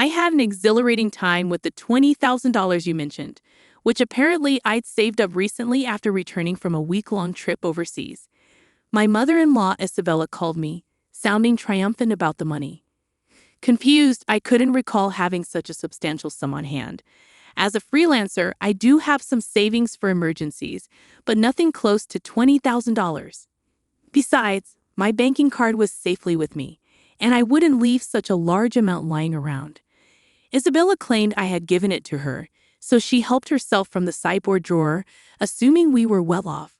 I had an exhilarating time with the $20,000 you mentioned, which apparently I'd saved up recently after returning from a week-long trip overseas. My mother-in-law, Isabella, called me, sounding triumphant about the money. Confused, I couldn't recall having such a substantial sum on hand. As a freelancer, I do have some savings for emergencies, but nothing close to $20,000. Besides, my banking card was safely with me, and I wouldn't leave such a large amount lying around. Isabella claimed I had given it to her, so she helped herself from the sideboard drawer, assuming we were well off.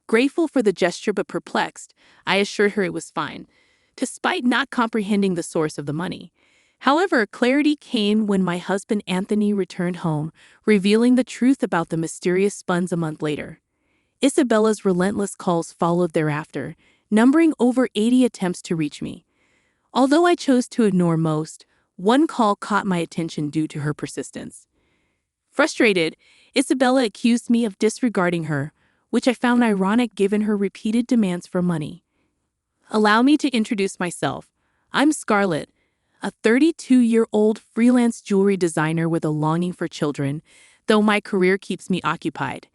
Grateful for the gesture but perplexed, I assured her it was fine, despite not comprehending the source of the money. However, clarity came when my husband Anthony returned home, revealing the truth about the mysterious funds a month later. Isabella's relentless calls followed thereafter, numbering over 80 attempts to reach me. Although I chose to ignore most, one call caught my attention due to her persistence. Frustrated, Isabella accused me of disregarding her, which I found ironic given her repeated demands for money. Allow me to introduce myself. I'm Scarlett, a 32-year-old freelance jewelry designer with a longing for children, though my career keeps me occupied.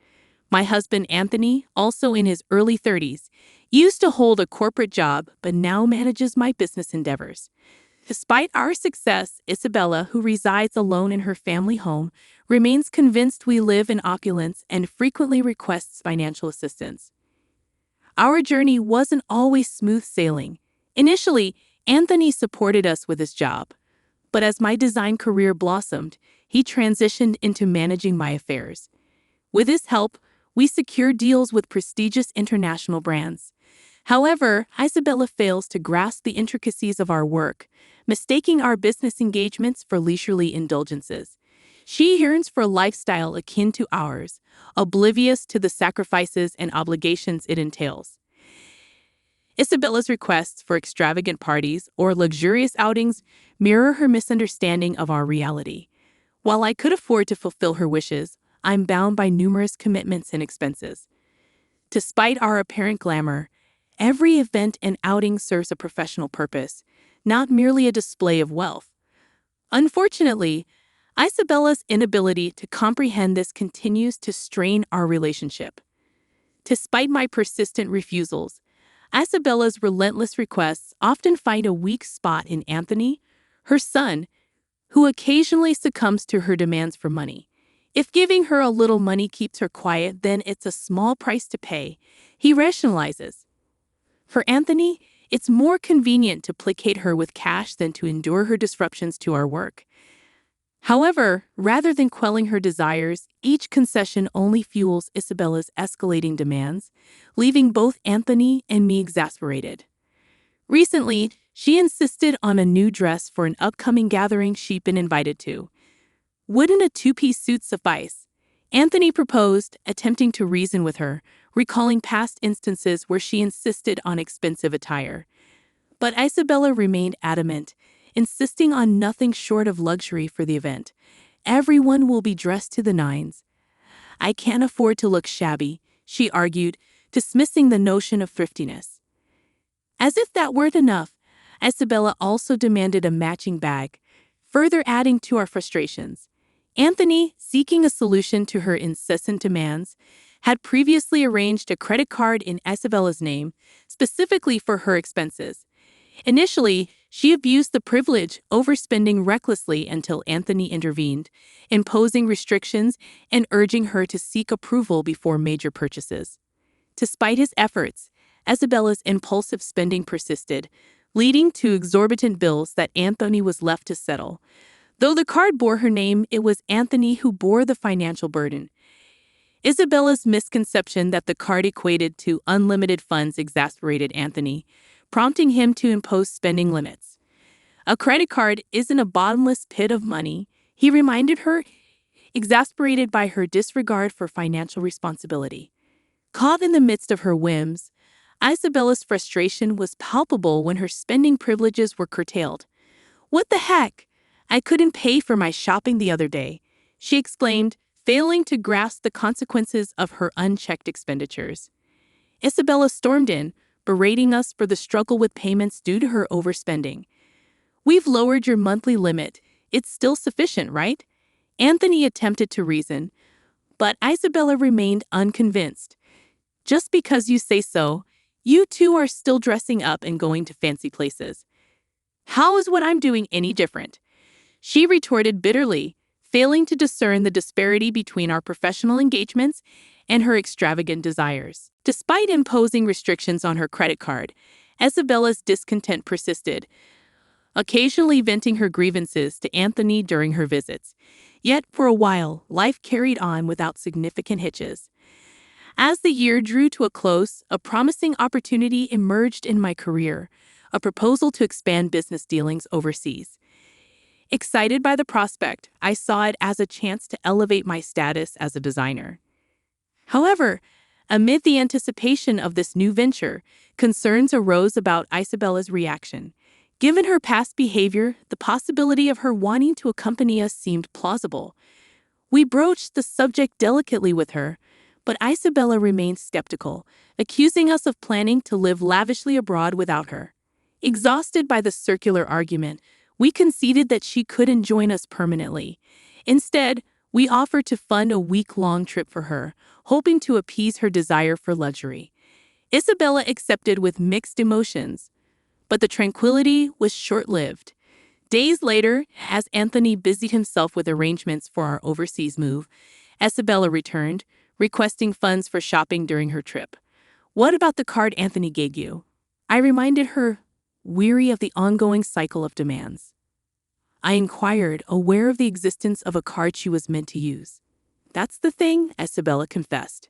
My husband Anthony, also in his early 30s, used to hold a corporate job but now manages my business endeavors. Despite our success, Isabella, who resides alone in her family home, remains convinced we live in opulence and frequently requests financial assistance. Our journey wasn't always smooth sailing. Initially, Anthony supported us with his job, but as my design career blossomed, he transitioned into managing my affairs. With his help, we secured deals with prestigious international brands. However, Isabella fails to grasp the intricacies of our work, mistaking our business engagements for leisurely indulgences. She yearns for a lifestyle akin to ours, oblivious to the sacrifices and obligations it entails. Isabella's requests for extravagant parties or luxurious outings mirror her misunderstanding of our reality. While I could afford to fulfill her wishes, I'm bound by numerous commitments and expenses. Despite our apparent glamour, every event and outing serves a professional purpose, not merely a display of wealth. Unfortunately, Isabella's inability to comprehend this continues to strain our relationship. Despite my persistent refusals, Isabella's relentless requests often find a weak spot in Anthony, her son, who occasionally succumbs to her demands for money. If giving her a little money keeps her quiet, then it's a small price to pay, he rationalizes. For Anthony, it's more convenient to placate her with cash than to endure her disruptions to our work. However, rather than quelling her desires, each concession only fuels Isabella's escalating demands, leaving both Anthony and me exasperated. Recently, she insisted on a new dress for an upcoming gathering she'd been invited to. Wouldn't a two-piece suit suffice? Anthony proposed, attempting to reason with her, recalling past instances where she insisted on expensive attire. But Isabella remained adamant, insisting on nothing short of luxury for the event. Everyone will be dressed to the nines. I can't afford to look shabby, she argued, dismissing the notion of thriftiness. As if that weren't enough, Isabella also demanded a matching bag, further adding to our frustrations. Anthony, seeking a solution to her incessant demands, had previously arranged a credit card in Isabella's name, specifically for her expenses. Initially, she abused the privilege, overspending recklessly until Anthony intervened, imposing restrictions and urging her to seek approval before major purchases. Despite his efforts, Isabella's impulsive spending persisted, leading to exorbitant bills that Anthony was left to settle. Though the card bore her name, it was Anthony who bore the financial burden. Isabella's misconception that the card equated to unlimited funds exasperated Anthony, prompting him to impose spending limits. A credit card isn't a bottomless pit of money, he reminded her, exasperated by her disregard for financial responsibility. Caught in the midst of her whims, Isabella's frustration was palpable when her spending privileges were curtailed. "What the heck? I couldn't pay for my shopping the other day," she exclaimed, failing to grasp the consequences of her unchecked expenditures. Isabella stormed in, berating us for the struggle with payments due to her overspending. "We've lowered your monthly limit," It's still sufficient, right? Anthony attempted to reason, but Isabella remained unconvinced. Just because you say so, you two are still dressing up and going to fancy places. How is what I'm doing any different? She retorted bitterly, failing to discern the disparity between our professional engagements and her extravagant desires. Despite imposing restrictions on her credit card, Isabella's discontent persisted, occasionally venting her grievances to Anthony during her visits. Yet, for a while, life carried on without significant hitches. As the year drew to a close, a promising opportunity emerged in my career, a proposal to expand business dealings overseas. Excited by the prospect, I saw it as a chance to elevate my status as a designer. However, amid the anticipation of this new venture, concerns arose about Isabella's reaction. Given her past behavior, the possibility of her wanting to accompany us seemed plausible. We broached the subject delicately with her, but Isabella remained skeptical, accusing us of planning to live lavishly abroad without her. Exhausted by the circular argument, we conceded that she couldn't join us permanently. Instead, we offered to fund a week-long trip for her, hoping to appease her desire for luxury. Isabella accepted with mixed emotions, but the tranquility was short-lived. Days later, as Anthony busied himself with arrangements for our overseas move, Isabella returned, requesting funds for shopping during her trip. "What about the card Anthony gave you?" I reminded her, weary of the ongoing cycle of demands. I inquired, aware of the existence of a card she was meant to use. "That's the thing," Isabella confessed.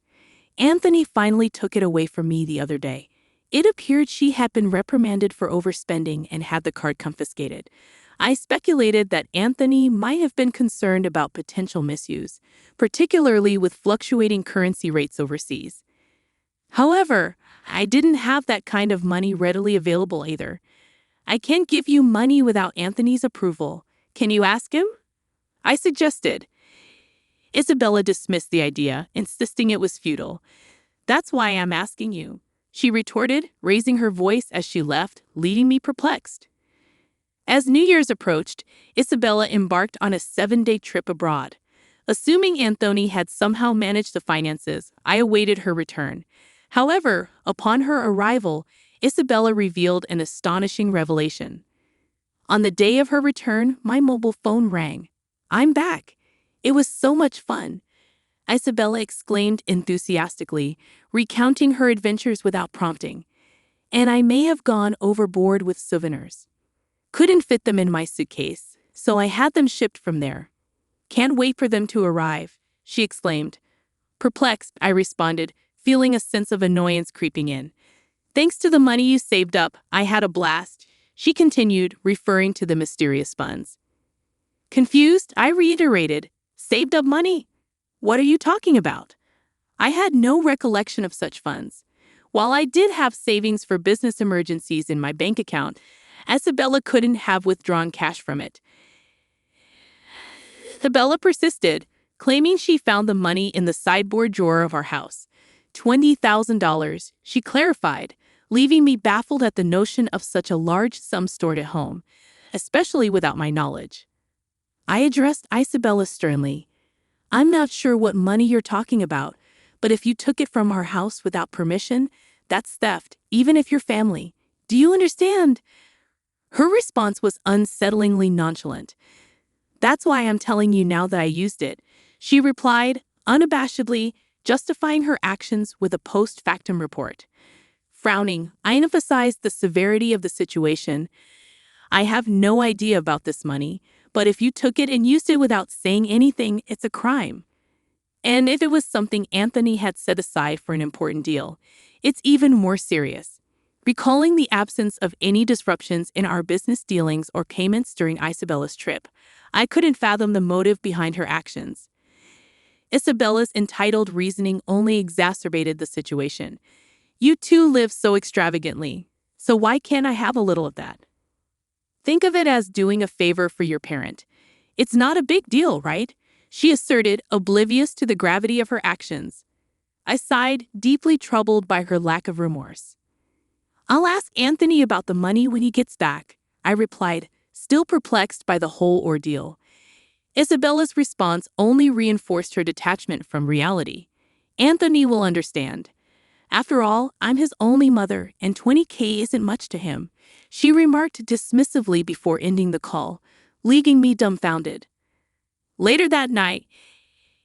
"Anthony finally took it away from me the other day. It appeared she had been reprimanded for overspending and had the card confiscated. I speculated that Anthony might have been concerned about potential misuse, particularly with fluctuating currency rates overseas. However, I didn't have that kind of money readily available either. I can't give you money without Anthony's approval. Can you ask him?" I suggested. Isabella dismissed the idea, insisting it was futile. "That's why I'm asking you," she retorted, raising her voice as she left, leaving me perplexed. As New Year's approached, Isabella embarked on a 7-day trip abroad. Assuming Anthony had somehow managed the finances, I awaited her return. However, upon her arrival, Isabella revealed an astonishing revelation. On the day of her return, my mobile phone rang. "I'm back. It was so much fun," Isabella exclaimed enthusiastically, recounting her adventures without prompting. "And I may have gone overboard with souvenirs. Couldn't fit them in my suitcase, so I had them shipped from there. Can't wait for them to arrive," she exclaimed. Perplexed, I responded, feeling a sense of annoyance creeping in. "Thanks to the money you saved up, I had a blast," she continued, referring to the mysterious funds. Confused, I reiterated, "Saved up money? What are you talking about?" I had no recollection of such funds. While I did have savings for business emergencies in my bank account, Isabella couldn't have withdrawn cash from it. Isabella persisted, claiming she found the money in the sideboard drawer of our house. $20,000, she clarified, leaving me baffled at the notion of such a large sum stored at home, especially without my knowledge. I addressed Isabella sternly. "I'm not sure what money you're talking about, but if you took it from our house without permission, that's theft, even if you're family. Do you understand?" Her response was unsettlingly nonchalant. "That's why I'm telling you now that I used it," she replied, unabashedly, justifying her actions with a post-factum report. Frowning, I emphasized the severity of the situation. "I have no idea about this money, but if you took it and used it without saying anything, it's a crime. And if it was something Anthony had set aside for an important deal, it's even more serious." Recalling the absence of any disruptions in our business dealings or payments during Isabella's trip, I couldn't fathom the motive behind her actions. Isabella's entitled reasoning only exacerbated the situation. "You two live so extravagantly, so why can't I have a little of that? Think of it as doing a favor for your parent. It's not a big deal, right?" she asserted, oblivious to the gravity of her actions. I sighed, deeply troubled by her lack of remorse. "I'll ask Anthony about the money when he gets back," I replied, still perplexed by the whole ordeal. Isabella's response only reinforced her detachment from reality. Anthony will understand. After all, I'm his only mother, and 20K isn't much to him, she remarked dismissively before ending the call, leaving me dumbfounded. Later that night,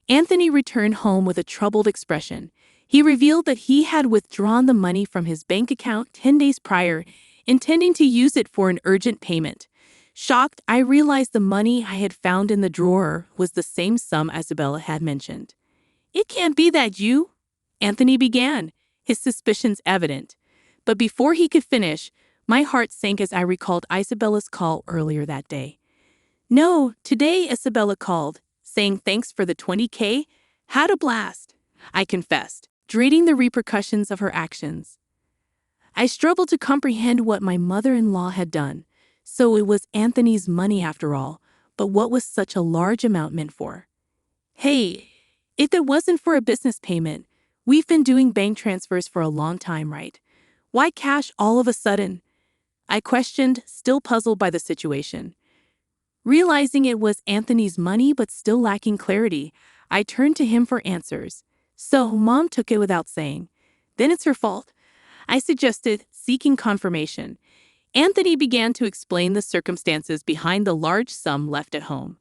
Anthony returned home with a troubled expression. He revealed that he had withdrawn the money from his bank account 10 days prior, intending to use it for an urgent payment. Shocked, I realized the money I had found in the drawer was the same sum Isabella had mentioned. "It can't be that you," Anthony began, his suspicions evident. But before he could finish, my heart sank as I recalled Isabella's call earlier that day. "No, today Isabella called, saying thanks for the 20K. Had a blast," I confessed, dreading the repercussions of her actions. I struggled to comprehend what my mother-in-law had done. So it was Anthony's money after all, but what was such a large amount meant for? "Hey, if it wasn't for a business payment, we've been doing bank transfers for a long time, right? Why cash all of a sudden?" I questioned, still puzzled by the situation. Realizing it was Anthony's money but still lacking clarity, I turned to him for answers. "So, Mom took it without saying. Then it's her fault," I suggested, seeking confirmation. Anthony began to explain the circumstances behind the large sum left at home.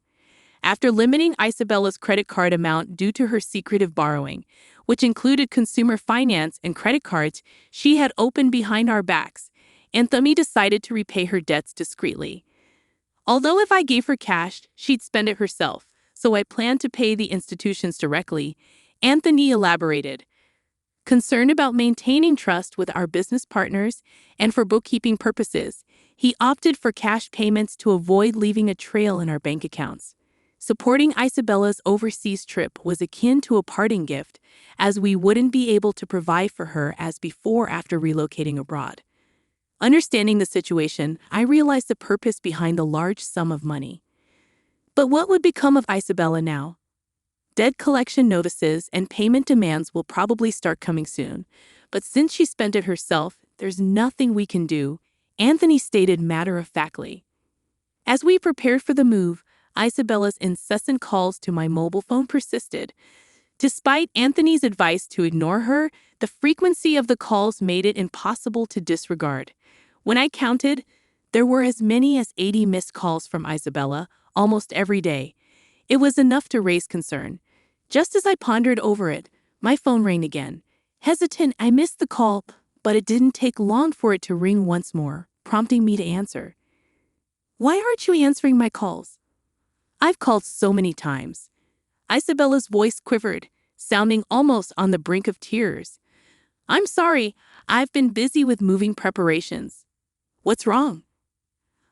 After limiting Isabella's credit card amount due to her secretive borrowing, which included consumer finance and credit cards she had opened behind our backs, Anthony decided to repay her debts discreetly. Although if I gave her cash, she'd spend it herself, so I planned to pay the institutions directly, Anthony elaborated. Concerned about maintaining trust with our business partners and for bookkeeping purposes, he opted for cash payments to avoid leaving a trail in our bank accounts. Supporting Isabella's overseas trip was akin to a parting gift, as we wouldn't be able to provide for her as before after relocating abroad. Understanding the situation, I realized the purpose behind the large sum of money. But what would become of Isabella now? Debt collection notices and payment demands will probably start coming soon, but since she spent it herself, there's nothing we can do, Anthony stated matter-of-factly. As we prepared for the move, Isabella's incessant calls to my mobile phone persisted. Despite Anthony's advice to ignore her, the frequency of the calls made it impossible to disregard. When I counted, there were as many as 80 missed calls from Isabella almost every day. It was enough to raise concern. Just as I pondered over it, my phone rang again. Hesitant, I missed the call, but it didn't take long for it to ring once more, prompting me to answer. "Why aren't you answering my calls? I've called so many times." Isabella's voice quivered, sounding almost on the brink of tears. "I'm sorry, I've been busy with moving preparations." "What's wrong?"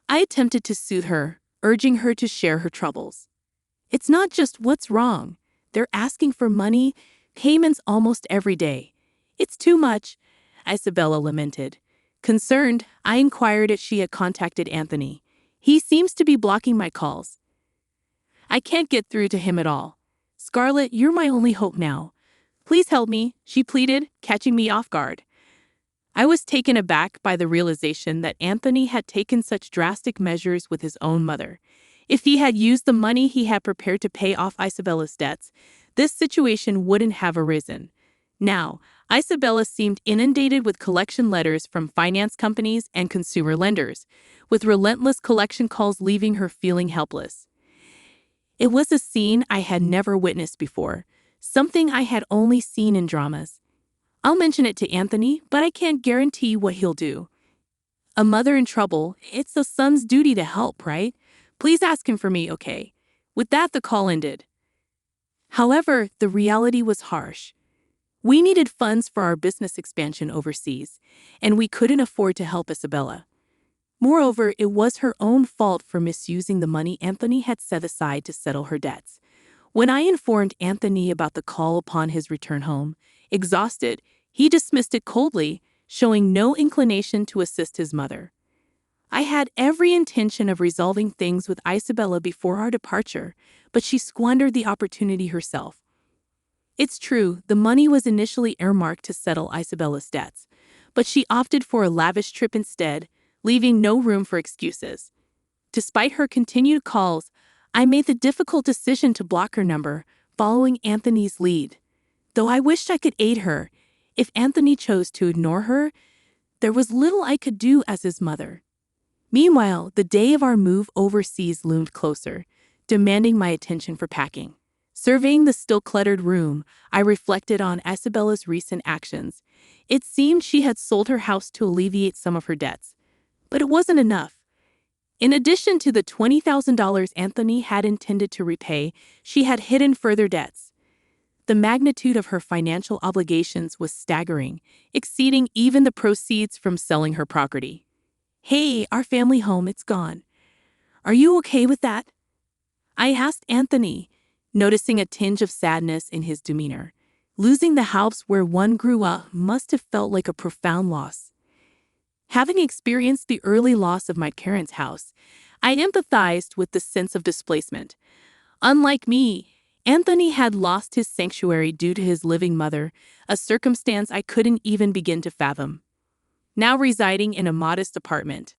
I attempted to soothe her, urging her to share her troubles. "It's not just what's wrong. They're asking for money, payments almost every day. It's too much," Isabella lamented. Concerned, I inquired if she had contacted Anthony. "He seems to be blocking my calls. I can't get through to him at all. Scarlett, you're my only hope now. Please help me," she pleaded, catching me off guard. I was taken aback by the realization that Anthony had taken such drastic measures with his own mother. If he had used the money he had prepared to pay off Isabella's debts, this situation wouldn't have arisen. Now, Isabella seemed inundated with collection letters from finance companies and consumer lenders, with relentless collection calls leaving her feeling helpless. It was a scene I had never witnessed before, something I had only seen in dramas. I'll mention it to Anthony, but I can't guarantee what he'll do. A mother in trouble, it's a son's duty to help, right? Please ask him for me, okay? With that, the call ended. However, the reality was harsh. We needed funds for our business expansion overseas, and we couldn't afford to help Isabella. Moreover, it was her own fault for misusing the money Anthony had set aside to settle her debts. When I informed Anthony about the call upon his return home, exhausted, he dismissed it coldly, showing no inclination to assist his mother. I had every intention of resolving things with Isabella before our departure, but she squandered the opportunity herself. It's true, the money was initially earmarked to settle Isabella's debts, but she opted for a lavish trip instead, leaving no room for excuses. Despite her continued calls, I made the difficult decision to block her number, following Anthony's lead. Though I wished I could aid her, if Anthony chose to ignore her, there was little I could do as his mother. Meanwhile, the day of our move overseas loomed closer, demanding my attention for packing. Surveying the still cluttered room, I reflected on Isabella's recent actions. It seemed she had sold her house to alleviate some of her debts. But it wasn't enough. In addition to the $20,000 Anthony had intended to repay, she had hidden further debts. The magnitude of her financial obligations was staggering, exceeding even the proceeds from selling her property. "Hey, our family home, it's gone. Are you okay with that?" I asked Anthony, noticing a tinge of sadness in his demeanor. Losing the house where one grew up must have felt like a profound loss. Having experienced the early loss of my parents' house, I empathized with the sense of displacement. Unlike me, Anthony had lost his sanctuary due to his living mother, a circumstance I couldn't even begin to fathom. Now residing in a modest apartment,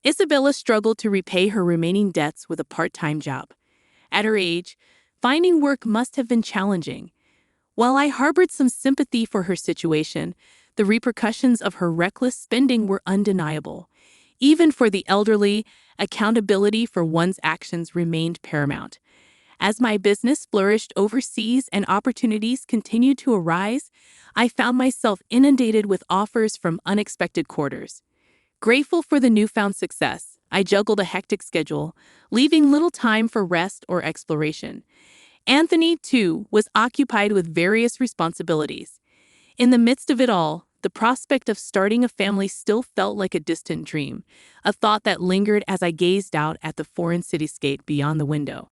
Isabella struggled to repay her remaining debts with a part-time job. At her age, finding work must have been challenging. While I harbored some sympathy for her situation, the repercussions of her reckless spending were undeniable. Even for the elderly, accountability for one's actions remained paramount. As my business flourished overseas and opportunities continued to arise, I found myself inundated with offers from unexpected quarters. Grateful for the newfound success, I juggled a hectic schedule, leaving little time for rest or exploration. Anthony, too, was occupied with various responsibilities. In the midst of it all, the prospect of starting a family still felt like a distant dream, a thought that lingered as I gazed out at the foreign cityscape beyond the window.